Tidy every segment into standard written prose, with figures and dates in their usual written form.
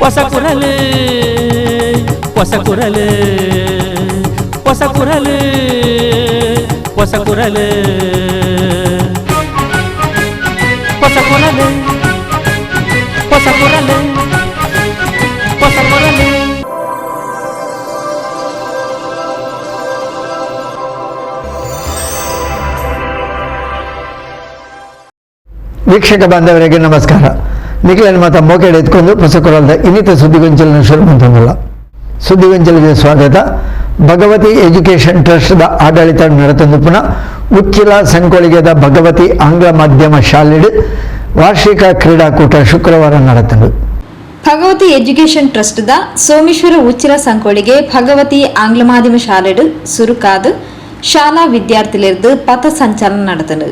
Posakural, Posakural, Posakural, Posakural, Posakural, Posakural, Posakural. ವೀಕ್ಷಕ ಬಾಂಧವರಿಗೆ ನಮಸ್ಕಾರ. ನಿಖಿಲನ ಮಾತ ಮೋಕೆ ಎತ್ಕೊಂಡು ಪೊಸಕುರಲ್ದ ಇನ್ನಿತ ಸುದ್ದಿಗೊಂಚಲನ್ನು ಶುರು ಮಾಡ್ತಂಗಿಲ್ಲ. ಸುದ್ದಿಗೊಂಚಲಿಗೆ ಸ್ವಾಗತ. ಭಗವತಿ ಎಜುಕೇಷನ್ ಟ್ರಸ್ಟ್ದ ಆಡಳಿತ ನಡೆತಂದು ಪುನಃ ಉಚ್ಚಿಲ ಸಂಕೊಳಿಗೆದ ಭಗವತಿ ಆಂಗ್ಲ ಮಾಧ್ಯಮ ಶಾಲೆಡ್ ವಾರ್ಷಿಕ ಕ್ರೀಡಾಕೂಟ ಶುಕ್ರವಾರ ನಡೆತಂದು. ಭಗವತಿ ಎಜುಕೇಷನ್ ಟ್ರಸ್ಟ್ದ ಸೋಮೇಶ್ವರ ಉಚ್ಚಿಲ ಸಂಕೊಳಿಗೆ ಭಗವತಿ ಆಂಗ್ಲ ಮಾಧ್ಯಮ ಶಾಲೆಡ್ ಸುರುಕಾದ ಶಾಲಾ ವಿದ್ಯಾರ್ಥಿಗಳಿರ್ದು ಪಥ ಸಂಚಲನ ನಡೆತಂದು.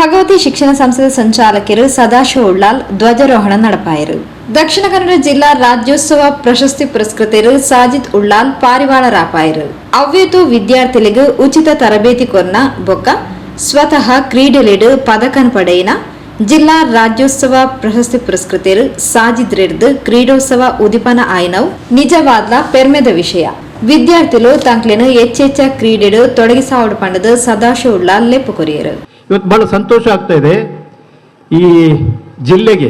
ಭಗವತಿ ಶಿಕ್ಷಣ ಸಂಸ್ಥೆಯ ಸಂಚಾಲಕರು ಸದಾಶಿವ ಉಳ್ಳಾಲ್ ಧ್ವಜಾರೋಹಣ ನಡೆಪಾಯರು. ದಕ್ಷಿಣ ಕನ್ನಡ ಜಿಲ್ಲಾ ರಾಜ್ಯೋತ್ಸವ ಪ್ರಶಸ್ತಿ ಪುರಸ್ಕೃತರು ಸಾಜಿದ್ ಉಳ್ಳಾಲ್ ಪಾರಿವಾಳ ರಾಪಾಯರು. ಅವ್ಯತು ವಿದ್ಯಾರ್ಥಿಗಳಿಗೆ ಉಚಿತ ತರಬೇತಿ ಕೊರ್ನ ಬೊಕ್ಕ ಸ್ವತಃ ಕ್ರೀಡೆಲಿಡು ಪದಕನ್ ಪಡೆಯಿನ ಜಿಲ್ಲಾ ರಾಜ್ಯೋತ್ಸವ ಪ್ರಶಸ್ತಿ ಪುರಸ್ಕೃತರು ಸಾಜಿದ್ ರೆಡ್ದು ಕ್ರೀಡೋತ್ಸವ ಉದಿಪನ ಆಯ್ನವು ನಿಜವಾದ ಪೆರ್ಮೆದ ವಿಷಯ. ವಿದ್ಯಾರ್ಥಿಗಳು ತಂಕ್ಲೆನು ಹೆಚ್ಚೆಚ್ಚ ಕ್ರೀಡೆಡು ತೊಡಗಿಸಾವಡು ಪಂಡದು ಸದಾಶಿವ ಉಳ್ಳಾಲ್ ಲೆಪ್ಪು ಕೊರಿಯರು. ಇವತ್ತು ಭಾಳ ಸಂತೋಷ ಆಗ್ತಾ ಇದೆ. ಈ ಜಿಲ್ಲೆಗೆ,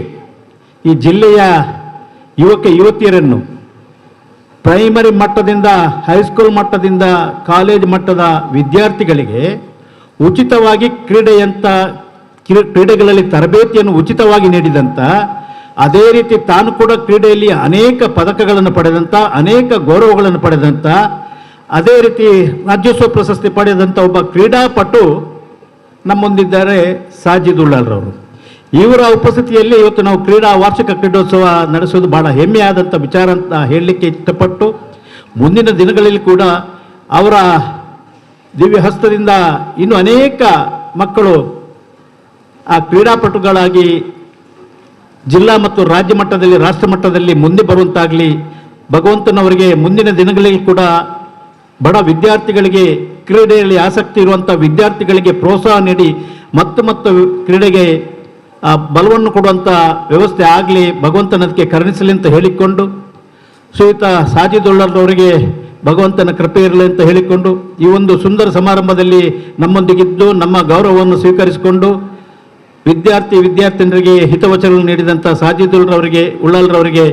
ಈ ಜಿಲ್ಲೆಯ ಯುವಕ ಯುವತಿಯರನ್ನು ಪ್ರೈಮರಿ ಮಟ್ಟದಿಂದ ಹೈಸ್ಕೂಲ್ ಮಟ್ಟದಿಂದ ಕಾಲೇಜ್ ಮಟ್ಟದ ವಿದ್ಯಾರ್ಥಿಗಳಿಗೆ ಉಚಿತವಾಗಿ ಕ್ರೀಡೆಗಳಲ್ಲಿ ತರಬೇತಿಯನ್ನು ಉಚಿತವಾಗಿ ನೀಡಿದಂಥ, ಅದೇ ರೀತಿ ತಾನು ಕೂಡ ಕ್ರೀಡೆಯಲ್ಲಿ ಅನೇಕ ಪದಕಗಳನ್ನು ಪಡೆದಂಥ, ಅನೇಕ ಗೌರವಗಳನ್ನು ಪಡೆದಂಥ, ಅದೇ ರೀತಿ ರಾಜ್ಯೋತ್ಸವ ಪ್ರಶಸ್ತಿ ಪಡೆದಂಥ ಒಬ್ಬ ಕ್ರೀಡಾಪಟು ನಮ್ಮೊಂದಿದ್ದಾರೆ ಸಾಜಿದ್ ಉಳ್ಳಾಲ್ರವರು. ಇವರ ಉಪಸ್ಥಿತಿಯಲ್ಲಿ ಇವತ್ತು ನಾವು ವಾರ್ಷಿಕ ಕ್ರೀಡೋತ್ಸವ ನಡೆಸೋದು ಭಾಳ ಹೆಮ್ಮೆಯಾದಂಥ ವಿಚಾರ ಅಂತ ಹೇಳಲಿಕ್ಕೆ ಇಷ್ಟಪಟ್ಟು, ಮುಂದಿನ ದಿನಗಳಲ್ಲಿ ಕೂಡ ಅವರ ದಿವ್ಯ ಹಸ್ತದಿಂದ ಇನ್ನು ಅನೇಕ ಮಕ್ಕಳು ಆ ಕ್ರೀಡಾಪಟುಗಳಾಗಿ ಜಿಲ್ಲಾ ಮತ್ತು ರಾಜ್ಯ ಮಟ್ಟದಲ್ಲಿ, ರಾಷ್ಟ್ರ ಮಟ್ಟದಲ್ಲಿ ಮುಂದೆ ಬರುವಂತಾಗಲಿ, ಭಗವಂತನವರಿಗೆ ಮುಂದಿನ ದಿನಗಳಲ್ಲಿ ಕೂಡ ಬಡ ವಿದ್ಯಾರ್ಥಿಗಳಿಗೆ, ಕ್ರೀಡೆಯಲ್ಲಿ ಆಸಕ್ತಿ ಇರುವಂಥ ವಿದ್ಯಾರ್ಥಿಗಳಿಗೆ ಪ್ರೋತ್ಸಾಹ ನೀಡಿ ಮತ್ತು ಕ್ರೀಡೆಗೆ ಬಲವನ್ನು ಕೊಡುವಂಥ ವ್ಯವಸ್ಥೆ ಆಗಲಿ, ಭಗವಂತನದಕ್ಕೆ ಕರುಣಿಸಲಿ ಅಂತ ಹೇಳಿಕೊಂಡು, ಶ್ರೀಯುತ ಸಾಜಿದ್ ಉಳ್ಳಾಲ್ರವರಿಗೆ ಭಗವಂತನ ಕೃಪೆ ಇರಲಿ ಅಂತ ಹೇಳಿಕೊಂಡು, ಈ ಒಂದು ಸುಂದರ ಸಮಾರಂಭದಲ್ಲಿ ನಮ್ಮೊಂದಿಗಿದ್ದು ನಮ್ಮ ಗೌರವವನ್ನು ಸ್ವೀಕರಿಸಿಕೊಂಡು ವಿದ್ಯಾರ್ಥಿನಿಯರಿಗೆ ಹಿತವಚನ ನೀಡಿದಂಥ ಸಾಜಿದ್ ಉಳ್ಳಾಲ್ರವರಿಗೆ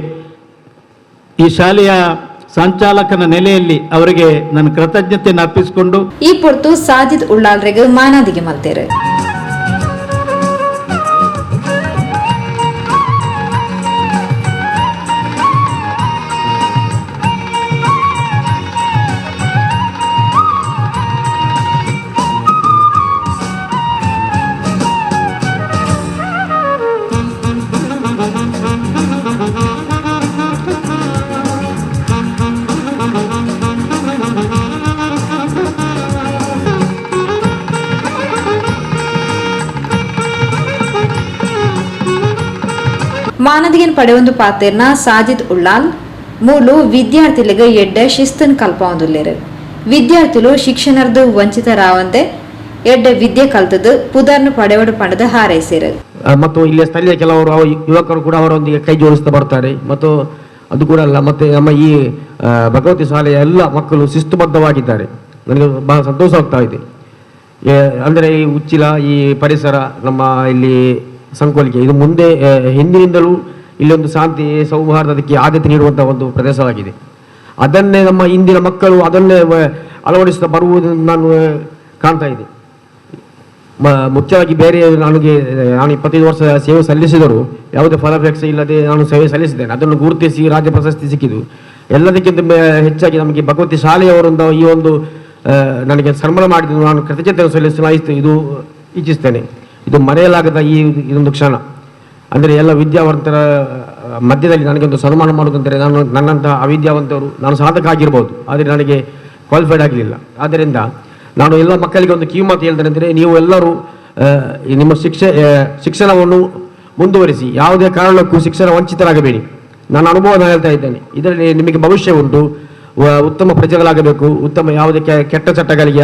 ಈ ಶಾಲೆಯ ಸಂಚಾಲಕನ ನೆಲೆಯಲ್ಲಿ ಅವರಿಗೆ ನನ್ನ ಕೃತಜ್ಞತೆಯನ್ನು ಅರ್ಪಿಸಿಕೊಂಡು ಈ ಪೊರ್ತು ಸಾಜಿದ್ ಉಳ್ಳಾಲ್ರಿಗೆ ಮಾನಾದಿಗೆ ಮಲ್ತೇರೆ. ಮಾನದಿಗೆನ್ ಪಡೆಯೊಂದು ಪಾತೆರ್ನ ಸಾಜಿದ್ ಉಳ್ಳಾಲ್ ಮೂಲು ವಿದ್ಯಾರ್ಥಿಗಳಿಗೆ ಎಡ್ಡೆ ಶಿಸ್ತನ್ ಕಲ್ಪೊಂದುಲ್ಲೆರ್. ವಿದ್ಯಾರ್ಥಿಗಳು ಶಿಕ್ಷಣರ್ದು ವಂಚಿತರಾವಂತೆ ಎಡ್ಡೆ ವಿದ್ಯೆ ಕಲ್ತದ್ದು ಪುದರ್ನು ಪಡೆಯೊಡು ಪಡೆದು ಹಾರೈಸಿರು. ಮತ್ತು ಇಲ್ಲಿ ಸ್ಥಳೀಯ ಕೆಲವರು ಯುವಕರು ಕೂಡ ಅವರೊಂದಿಗೆ ಕೈ ಜೋಡಿಸ್ತಾ ಬರ್ತಾರೆ. ಮತ್ತು ಅದು ಕೂಡ ಅಲ್ಲ, ಮತ್ತೆ ನಮ್ಮ ಈ ಭಗವತಿ ಶಾಲೆಯ ಎಲ್ಲ ಮಕ್ಕಳು ಶಿಸ್ತುಬದ್ಧವಾಗಿದ್ದಾರೆ. ನನಗೆ ಬಹಳ ಸಂತೋಷವಾಗ್ತಾ ಇದೆ. ಅಂದರೆ ಈ ಉಚ್ಚಿಲ, ಈ ಪರಿಸರ, ನಮ್ಮ ಇಲ್ಲಿ ಸಂಕೋಲಿಕೆ, ಇದು ಮುಂದೆ ಹಿಂದಿನಿಂದಲೂ ಇಲ್ಲೊಂದು ಶಾಂತಿ ಸೌಹಾರ್ದಕ್ಕೆ ಆದ್ಯತೆ ನೀಡುವಂಥ ಒಂದು ಪ್ರದೇಶವಾಗಿದೆ. ಅದನ್ನೇ ನಮ್ಮ ಇಂದಿನ ಮಕ್ಕಳು ಅದನ್ನೇ ಅಳವಡಿಸ್ತಾ ಬರುವುದನ್ನು ನಾನು ಕಾಣ್ತಾ ಇದ್ದೆ. ಮುಖ್ಯವಾಗಿ ಬೇರೆ ನಾನು 25 ವರ್ಷ ಸೇವೆ ಸಲ್ಲಿಸಿದರೂ ಯಾವುದೇ ಫಲಾಪೇಕ್ಷೆ ಇಲ್ಲದೆ ನಾನು ಸೇವೆ ಸಲ್ಲಿಸಿದ್ದೇನೆ. ಅದನ್ನು ಗುರುತಿಸಿ ರಾಜ್ಯ ಪ್ರಶಸ್ತಿ ಸಿಕ್ಕಿದ್ದು. ಎಲ್ಲದಕ್ಕಿಂತ ಹೆಚ್ಚಾಗಿ ನಮಗೆ ಭಗವತಿ ಶಾಲೆಯವರಿಂದ ಈ ಒಂದು ನನಗೆ ಸನ್ಮಾನ ಮಾಡಿದ್ದು ನಾನು ಕೃತಜ್ಞತೆ ಸಲ್ಲಿಸಿ ಇದು ಇಚ್ಛಿಸ್ತೇನೆ. ಇದು ಮರೆಯಲಾಗದ ಇದೊಂದು ಕ್ಷಣ. ಅಂದರೆ ಎಲ್ಲ ವಿದ್ಯಾವಂತರ ಮಧ್ಯದಲ್ಲಿ ನನಗೊಂದು ಸನ್ಮಾನ ಮಾಡುವುದಂದರೆ ನನ್ನಂತಹ ಅವಿದ್ಯಾವಂತರು, ನಾನು ಸಾಧಕ ಆಗಿರ್ಬೋದು, ಆದರೆ ನನಗೆ ಕ್ವಾಲಿಫೈಡ್ ಆಗಲಿಲ್ಲ. ಆದ್ದರಿಂದ ನಾನು ಎಲ್ಲ ಮಕ್ಕಳಿಗೆ ಒಂದು ಕಿವಿಮಾತು ಹೇಳ್ತೇನೆ ಅಂದರೆ, ನೀವು ಎಲ್ಲರೂ ನಿಮ್ಮ ಶಿಕ್ಷಣವನ್ನು ಮುಂದುವರಿಸಿ, ಯಾವುದೇ ಕಾರಣಕ್ಕೂ ಶಿಕ್ಷಣ ವಂಚಿತರಾಗಬೇಡಿ. ನನ್ನ ಅನುಭವ ಹೇಳ್ತಾ ಇದ್ದೇನೆ. ಇದರಲ್ಲಿ ನಿಮಗೆ ಭವಿಷ್ಯ ಉಂಟು. ಉತ್ತಮ ಪ್ರಜೆಗಳಾಗಬೇಕು, ಉತ್ತಮ ಯಾವುದೇ ಕೆಟ್ಟ ಚಟ್ಟಗಳಿಗೆ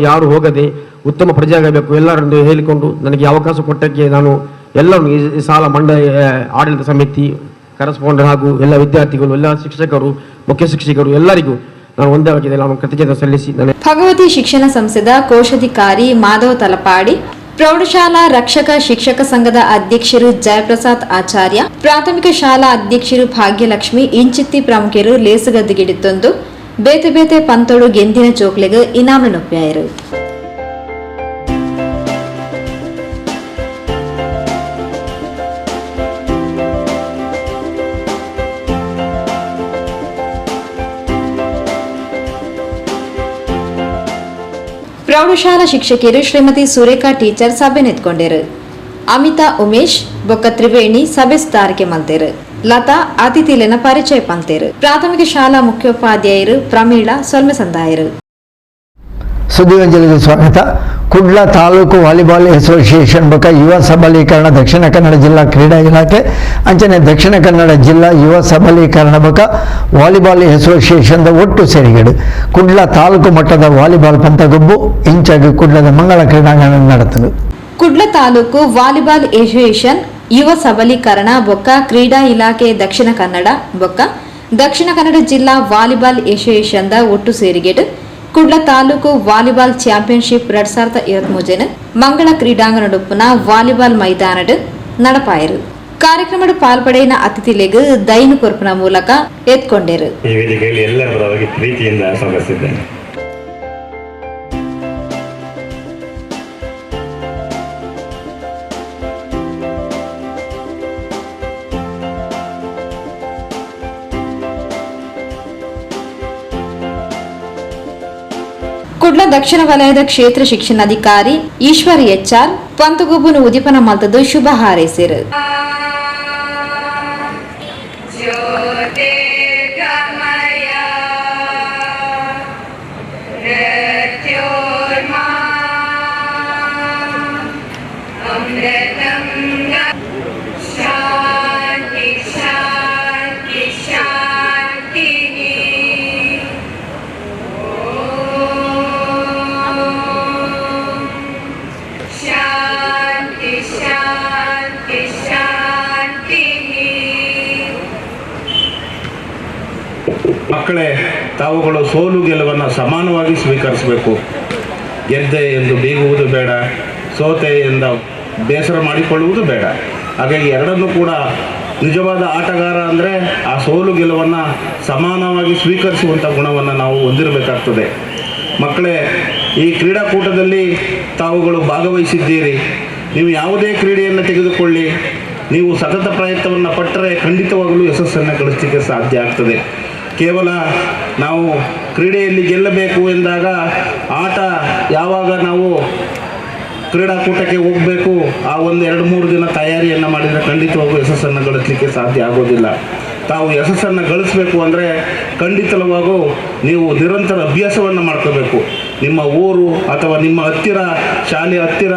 ಯಾರು ಹೋಗದೆ ಉತ್ತಮ ಪ್ರಜೆ ಆಗಬೇಕು ಎಲ್ಲರನ್ನು ಹೇಳಿಕೊಂಡು ನನಗೆ ಅವಕಾಶ ಕೊಟ್ಟಕ್ಕೆ ನಾನು ಎಲ್ಲರೂ ಈ ಶಾಲಾ ಮಂಡಳಿ ಆಡಳಿತ ಸಮಿತಿ, ಕರೆಸ್ಪಾಂಡರ್ ಹಾಗೂ ಎಲ್ಲ ವಿದ್ಯಾರ್ಥಿಗಳು, ಎಲ್ಲ ಶಿಕ್ಷಕರು, ಮುಖ್ಯ ಶಿಕ್ಷಕರು ಎಲ್ಲರಿಗೂ ನಾನು ಒಂದೇ ಆಗಿದೆ ನಾನು ಕೃತಜ್ಞತೆ ಸಲ್ಲಿಸಿ ಭಗವತಿ ಶಿಕ್ಷಣ ಸಂಸ್ಥೆದ ಕೋಶಾಧಿಕಾರಿ ಮಾಧವ ತಲಪಾಡಿ, ಪ್ರೌಢಶಾಲಾ ರಕ್ಷಕ ಶಿಕ್ಷಕ ಸಂಘದ ಅಧ್ಯಕ್ಷರು ಜಯಪ್ರಸಾದ್ ಆಚಾರ್ಯ, ಪ್ರಾಥಮಿಕ ಶಾಲಾ ಅಧ್ಯಕ್ಷರು ಭಾಗ್ಯಲಕ್ಷ್ಮಿ ಇಂಚಿತ್ತಿ ಪ್ರಮುಖರು ಲೇಸುಗದ್ದಿಗಿಡಿತ್ತೊಂದು ಬೇತೆ ಬೇತೆ ಪಂತೋಡು ಗೆಂದಿನ ಚೋಕ್ಲೆಗೆ ಇನಾಮ ನೊಪ್ಪ್ಯಾಯರು. ಪ್ರೌಢಶಾಲಾ ಶಿಕ್ಷಕಿಯರು ಶ್ರೀಮತಿ ಸುರೇಖಾ ಟೀಚರ್ ಸಭೆ ನೆತ್ಕೊಂಡರು. ಅಮಿತಾ ಉಮೇಶ್ ಬೊಕ್ಕ ತ್ರಿವೇಣಿ ಸಭೆ ಸುಧಾರಿಕೆ ಮಲ್ತೇರು. ಲತಾ ಅತಿಥಿಲಿನ ಪರಿಚಯ ಪಂತೇರು. ಪ್ರಾಥಮಿಕ ಶಾಲಾ ಮುಖ್ಯೋಪಾಧ್ಯಾಯರು ಪ್ರಮೀಳಾ ಸೊಲ್ಮೆ ಸಂದಾಯರು. ಸುದ್ದಿವಂಜಲಿಗೆ ಸ್ವಾಗತ. ಕುಡ್ಲ ತಾಲೂಕು ವಾಲಿಬಾಲ್ ಅಸೋಸಿಯೇಷನ್ ಬೊಕ್ಕ ಯುವ ಸಬಲೀಕರಣ ದಕ್ಷಿಣ ಕನ್ನಡ ಜಿಲ್ಲಾ ಕ್ರೀಡಾ ಇಲಾಖೆ ಅಂಚನೆ ದಕ್ಷಿಣ ಕನ್ನಡ ಜಿಲ್ಲಾ ಯುವ ಸಬಲೀಕರಣ ಬೊಕ್ಕ ವಾಲಿಬಾಲ್ ಅಸೋಸಿಯೇಷನ್ ಒಟ್ಟು ಸೇರಿಗೆಡು ಕುಡ್ಲ ತಾಲೂಕು ಮಟ್ಟದ ವಾಲಿಬಾಲ್ ಪಂತಗೊಬ್ಬು ಇಂಚಾಗಿ ಕುಡ್ಲದ ಮಂಗಳ ಕ್ರೀಡಾಂಗಣ ನಡೆತದು. ಕುಡ್ಲ ತಾಲೂಕು ವಾಲಿಬಾಲ್ ಅಸೋಸಿಯೇಷನ್ ಯುವ ಸಬಲೀಕರಣ ಬೊಕ್ಕ ಕ್ರೀಡಾ ಇಲಾಖೆ ದಕ್ಷಿಣ ಕನ್ನಡ ಬೊಕ್ಕ ದಕ್ಷಿಣ ಕನ್ನಡ ಜಿಲ್ಲಾ ವಾಲಿಬಾಲ್ ಅಸೋಸಿಯೇಷನ್ ಒಟ್ಟು ಸೇರಿಗೆಡು ಕುಡ್ಲ ತಾಲೂಕು ವಾಲಿಬಾಲ್ ಚಾಂಪಿಯನ್ಶಿಪ್ 2023 ಮಂಗಳ ಕ್ರೀಡಾಂಗಣ ಉಪ್ಪುನ ವಾಲಿಬಾಲ್ ಮೈದಾನಡ್ ನಡಪಾಯರು. ಕಾರ್ಯಕ್ರಮದ ಪಾಲ್ಪಡೆಯಿನ ಅತಿಥಿಗಳಿಗೆ ದೈನು ಕೊರ್ಪನ ಮೂಲಕ ಎತ್ಕೊಂಡರು. ಈ ವೇದಿಕೆಯಲ್ಲಿ ಎಲ್ಲರ ಪರವಾಗಿ ಪ್ರೀತಿಯಿಂದ ಸ್ವಾಗತಿಸಿದ್ದೇನೆ. ಕುಡ್ಲ ದಕ್ಷಿಣ ವಲಯದ ಕ್ಷೇತ್ರ ಶಿಕ್ಷಣಾಧಿಕಾರಿ ಈಶ್ವರ್ ಎಚ್ಆರ್ ಪಂತಗೊಬ್ಬನು ಉದಿಪನ ಮಲ್ತದ್ದು ಶುಭ ಹಾರೈಸಿರು. ಮಕ್ಕಳೇ, ತಾವುಗಳು ಸೋಲು ಗೆಲುವನ್ನು ಸಮಾನವಾಗಿ ಸ್ವೀಕರಿಸಬೇಕು. ಗೆದ್ದೆ ಎಂದು ಬೀಗುವುದು ಬೇಡ, ಸೋತೆ ಎಂದು ಬೇಸರ ಮಾಡಿಕೊಳ್ಳುವುದು ಬೇಡ. ಹಾಗಾಗಿ ಎರಡನ್ನೂ ಕೂಡ ನಿಜವಾದ ಆಟಗಾರ ಅಂದರೆ ಆ ಸೋಲು ಗೆಲುವನ್ನು ಸಮಾನವಾಗಿ ಸ್ವೀಕರಿಸುವಂಥ ಗುಣವನ್ನು ನಾವು ಹೊಂದಿರಬೇಕಾಗ್ತದೆ. ಮಕ್ಕಳೇ, ಈ ಕ್ರೀಡಾಕೂಟದಲ್ಲಿ ತಾವುಗಳು ಭಾಗವಹಿಸಿದ್ದೀರಿ. ನೀವು ಯಾವುದೇ ಕ್ರೀಡೆಯನ್ನು ತೆಗೆದುಕೊಳ್ಳಿ, ನೀವು ಸತತ ಪ್ರಯತ್ನವನ್ನು ಪಟ್ಟರೆ ಖಂಡಿತವಾಗಲೂ ಯಶಸ್ಸನ್ನು ಗಳಿಸಲಿಕ್ಕೆ ಸಾಧ್ಯ ಆಗ್ತದೆ. ಕೇವಲ ನಾವು ಕ್ರೀಡೆಯಲ್ಲಿ ಗೆಲ್ಲಬೇಕು ಎಂದಾಗ ಆಟ ಯಾವಾಗ ನಾವು ಕ್ರೀಡಾಕೂಟಕ್ಕೆ ಹೋಗಬೇಕು ಆ 1-2-3 ದಿನ ತಯಾರಿಯನ್ನು ಮಾಡಿದರೆ ಖಂಡಿತವಾಗೂ ಯಶಸ್ಸನ್ನು ಗಳಿಸಲಿಕ್ಕೆ ಸಾಧ್ಯ ಆಗೋದಿಲ್ಲ. ತಾವು ಯಶಸ್ಸನ್ನು ಗಳಿಸಬೇಕು ಅಂದರೆ ಖಂಡಿತವಾಗೂ ನೀವು ನಿರಂತರ ಅಭ್ಯಾಸವನ್ನು ಮಾಡ್ಕೋಬೇಕು. ನಿಮ್ಮ ಊರು ಅಥವಾ ನಿಮ್ಮ ಹತ್ತಿರ ಶಾಲೆ ಹತ್ತಿರ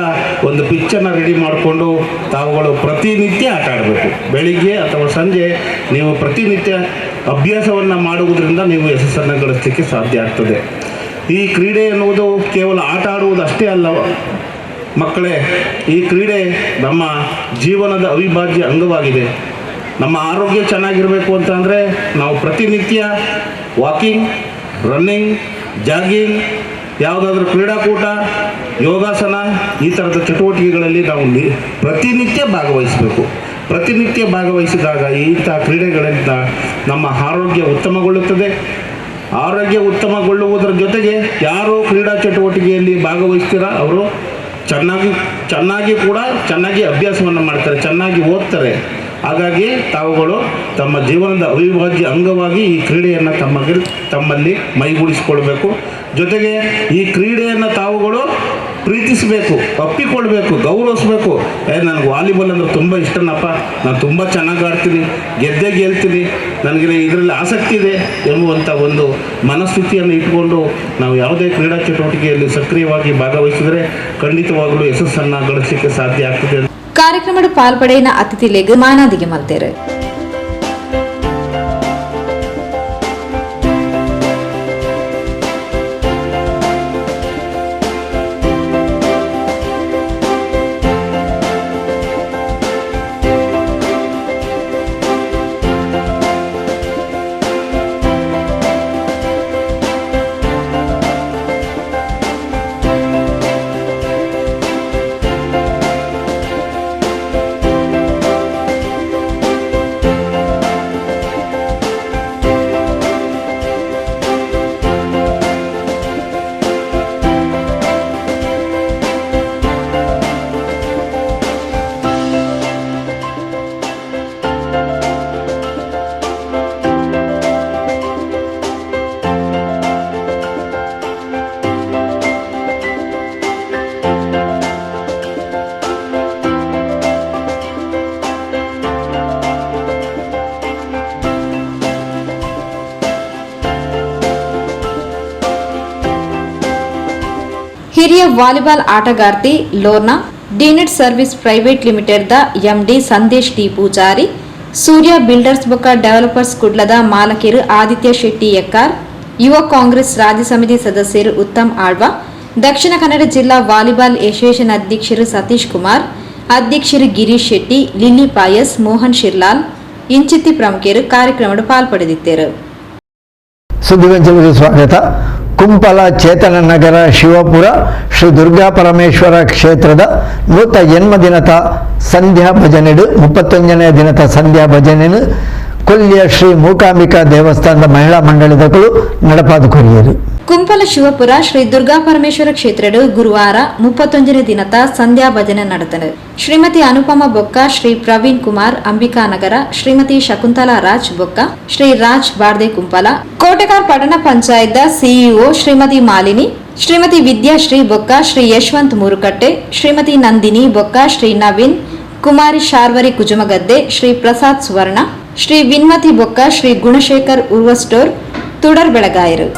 ಒಂದು ಪಿಚ್ಚನ್ನು ರೆಡಿ ಮಾಡಿಕೊಂಡು ತಾವುಗಳು ಪ್ರತಿನಿತ್ಯ ಆಟ ಆಡಬೇಕು. ಬೆಳಿಗ್ಗೆ ಅಥವಾ ಸಂಜೆ ನೀವು ಪ್ರತಿನಿತ್ಯ ಅಭ್ಯಾಸವನ್ನು ಮಾಡುವುದರಿಂದ ನೀವು ಯಶಸ್ಸನ್ನು ಗಳಿಸಲಿಕ್ಕೆ ಸಾಧ್ಯ ಆಗ್ತದೆ. ಈ ಕ್ರೀಡೆ ಎನ್ನುವುದು ಕೇವಲ ಆಟ ಆಡುವುದು ಅಷ್ಟೇ ಅಲ್ಲ ಮಕ್ಕಳೇ, ಈ ಕ್ರೀಡೆ ನಮ್ಮ ಜೀವನದ ಅವಿಭಾಜ್ಯ ಅಂಗವಾಗಿದೆ. ನಮ್ಮ ಆರೋಗ್ಯ ಚೆನ್ನಾಗಿರಬೇಕು ಅಂತಂದರೆ ನಾವು ಪ್ರತಿನಿತ್ಯ ವಾಕಿಂಗ್, ರನ್ನಿಂಗ್, ಜಾಗಿಂಗ್, ಯಾವುದಾದ್ರೂ ಕ್ರೀಡಾಕೂಟ, ಯೋಗಾಸನ ಈ ಥರದ ಚಟುವಟಿಕೆಗಳಲ್ಲಿ ನಾವು ಪ್ರತಿನಿತ್ಯ ಭಾಗವಹಿಸಬೇಕು. ಪ್ರತಿನಿತ್ಯ ಭಾಗವಹಿಸಿದಾಗ ಇಂಥ ಕ್ರೀಡೆಗಳಿಂದ ನಮ್ಮ ಆರೋಗ್ಯ ಉತ್ತಮಗೊಳ್ಳುತ್ತದೆ. ಆರೋಗ್ಯ ಉತ್ತಮಗೊಳ್ಳುವುದರ ಜೊತೆಗೆ ಯಾರು ಕ್ರೀಡಾ ಚಟುವಟಿಕೆಯಲ್ಲಿ ಭಾಗವಹಿಸ್ತೀರಾ ಅವರು ಚೆನ್ನಾಗಿ ಅಭ್ಯಾಸವನ್ನು ಮಾಡ್ತಾರೆ, ಚೆನ್ನಾಗಿ ಓದ್ತಾರೆ. ಹಾಗಾಗಿ ತಾವುಗಳು ತಮ್ಮ ಜೀವನದ ಅವಿಭಾಜ್ಯ ಅಂಗವಾಗಿ ಈ ಕ್ರೀಡೆಯನ್ನು ತಮ್ಮಲ್ಲಿ ಮೈಗೂಡಿಸಿಕೊಳ್ಬೇಕು. ಜೊತೆಗೆ ಈ ಕ್ರೀಡೆಯನ್ನು ತಾವುಗಳು ಪ್ರೀತಿಸಬೇಕು, ಅಪ್ಪಿಕೊಳ್ಬೇಕು, ಗೌರವಿಸಬೇಕು. ನನಗೆ ವಾಲಿಬಾಲ್ ಅಂದರೆ ತುಂಬ ಇಷ್ಟನಪ್ಪ, ನಾನು ತುಂಬ ಚೆನ್ನಾಗಿ ಆಡ್ತೀನಿ, ಗೆಲ್ತೀನಿ, ನನಗೆ ಇದರಲ್ಲಿ ಆಸಕ್ತಿ ಇದೆ ಎಂಬುವಂಥ ಒಂದು ಮನಸ್ಥಿತಿಯನ್ನು ಇಟ್ಕೊಂಡು ನಾವು ಯಾವುದೇ ಕ್ರೀಡಾ ಚಟುವಟಿಕೆಯಲ್ಲಿ ಸಕ್ರಿಯವಾಗಿ ಭಾಗವಹಿಸಿದರೆ ಖಂಡಿತವಾಗಲೂ ಯಶಸ್ಸನ್ನು ಗಳಿಸಲಿಕ್ಕೆ ಸಾಧ್ಯ ಆಗ್ತದೆ. ಕಾರ್ಯಕ್ರಮದ ಪಾಲ್ಪಡೆಯಿನ ಅತಿಥಿಲೆಗ್ ಮಾನಾದಿಗೆ ಮಲ್ತೇರು. ಹಿರಿಯ ವಾಲಿಬಾಲ್ ಆಟಗಾರ್ತಿ ಲೋರ್ನಾ, ಡಿನೆಟ್ ಸರ್ವಿಸ್ ಪ್ರೈವೇಟ್ ಲಿಮಿಟೆಡ್ದ MD Sandesh T Poojary, Surya builders ಬೊಕ್ಕ ಡೆವಲಪರ್ಸ್ ಕುಡ್ಲದ ಮಾಲಕರು ಆದಿತ್ಯ ಶೆಟ್ಟಿ ಎಕ್ಕಾರ್, ಯುವ ಕಾಂಗ್ರೆಸ್ ರಾಜ್ಯ ಸಮಿತಿ ಸದಸ್ಯರು ಉತ್ತಮ್ ಆಳ್ವ, ದಕ್ಷಿಣ ಕನ್ನಡ ಜಿಲ್ಲಾ ವಾಲಿಬಾಲ್ ಅಸೋಸಿಯೇಷನ್ ಅಧ್ಯಕ್ಷರು ಸತೀಶ್ ಕುಮಾರ್, ಅಧ್ಯಕ್ಷರು ಗಿರೀಶ್ ಶೆಟ್ಟಿ, ಲಿಲ್ಲಿ ಪಾಯಸ್, ಮೋಹನ್ ಶಿರ್ಲಾಲ್ ಇಂಚಿತ್ತಿ ಪ್ರಮುಖರು ಕಾರ್ಯಕ್ರಮದ ಪಾಲ್ಪಡೆದಿದ್ದರು. ಸುದ್ದಿಗೊಂಚಲಿಗೆ ಸ್ವಾಗತ. ಕುಂಪಲ ಚೇತನ ನಗರ ಶಿವಪುರ ಶ್ರೀ ದುರ್ಗಾ ಪರಮೇಶ್ವರ ಕ್ಷೇತ್ರದ ನೂತ ಜನ್ಮದಿನದ ಸಂಧ್ಯಾ ಭಜನೆಡು 31ನೇ ದಿನದ ಸಂಧ್ಯಾ ಭಜನೆಯನ್ನು ಕೊಲ್ಲಿಯ ಶ್ರೀ ಮೂಕಾಂಬಿಕಾ ದೇವಸ್ಥಾನದ ಮಹಿಳಾ ಮಂಡಳಿದಗಳು ನಡಪಾದು ಕೊರಿಯರು. ಕುಂಪಲ ಶಿವಪುರ ಶ್ರೀ ದುರ್ಗಾ ಪರಮೇಶ್ವರ ಕ್ಷೇತ್ರಡು ಗುರುವಾರ 31ನೇ ದಿನದ ಸಂಧ್ಯಾ ಭಜನೆ ನಡೆದನು. ಶ್ರೀಮತಿ ಅನುಪಮ ಬೊಕ್ಕ, ಶ್ರೀ ಪ್ರವೀಣ್ ಕುಮಾರ್ ಅಂಬಿಕಾನಗರ, ಶ್ರೀಮತಿ ಶಕುಂತಲಾ ರಾಜ್ ಬೊಕ್ಕ, ಶ್ರೀ ರಾಜ್ ಬಾರ್ದೆ ಕುಂಪಲ, ಕೋಟೆಕಾರ್ ಪಟ್ಟಣ ಪಂಚಾಯತ್ ಸಿಇಒ ಶ್ರೀಮತಿ ಮಾಲಿನಿ, ಶ್ರೀಮತಿ ವಿದ್ಯಾಶ್ರೀ ಬೊಕ್ಕ, ಶ್ರೀ ಯಶವಂತ್ ಮುರುಕಟ್ಟೆ, ಶ್ರೀಮತಿ ನಂದಿನಿ ಬೊಕ್ಕ, ಶ್ರೀ ನವೀನ್, ಕುಮಾರಿ ಶಾರ್ವರಿ ಕುಜುಮಗದ್ದೆ, ಶ್ರೀ ಪ್ರಸಾದ್ ಸುವರ್ಣ, ಶ್ರೀ ವಿನ್ಮತಿ ಬೊಕ್ಕ, ಶ್ರೀ ಗುಣಶೇಖರ್ ಉರ್ವಸ್ಟೋರ್ ತುಡರ್ ಬೆಳಗಾಯರು.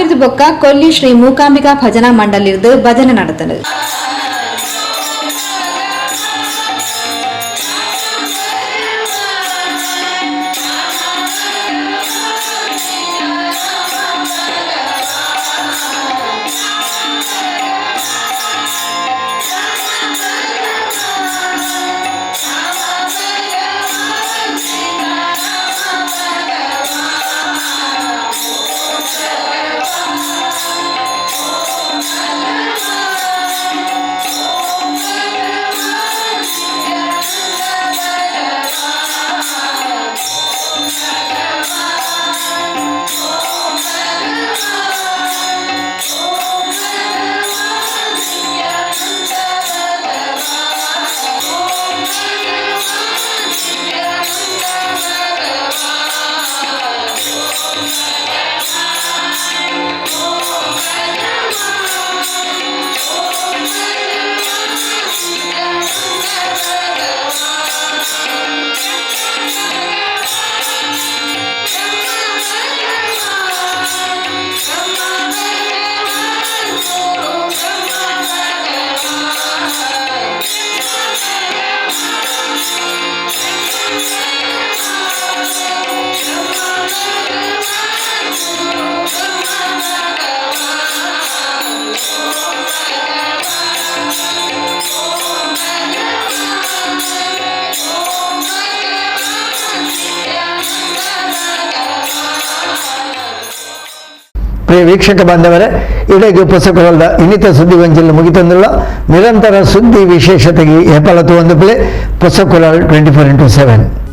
ಅವಿರ್ದು ಬೊಕ್ಕ ಕೊಲ್ಲಿ ಶ್ರೀ ಮೂಕಾಂಬಿಕಾ ಭಜನಾ ಮಂಡಲಿರ್ದು ಭಜನೆ நடத்தது. ಪ್ರಿಯ ವೀಕ್ಷಕ ಬಾಂಧವರೇ, ಇಡೀ ಪೊಸಕುರಲ್ದ ಇನ್ನಿತ ಸುದ್ದಿಗೊಂಚಲು ಮುಗಿತಂದುಳ್ಳ ನಿರಂತರ ಸುದ್ದಿ ವಿಶೇಷತೆಗೆ ಹೆಪ್ಪಲತ್ತು ಒಂದು ಪ್ಲೇ ಪೊಸಕುರಲ್ 24x7.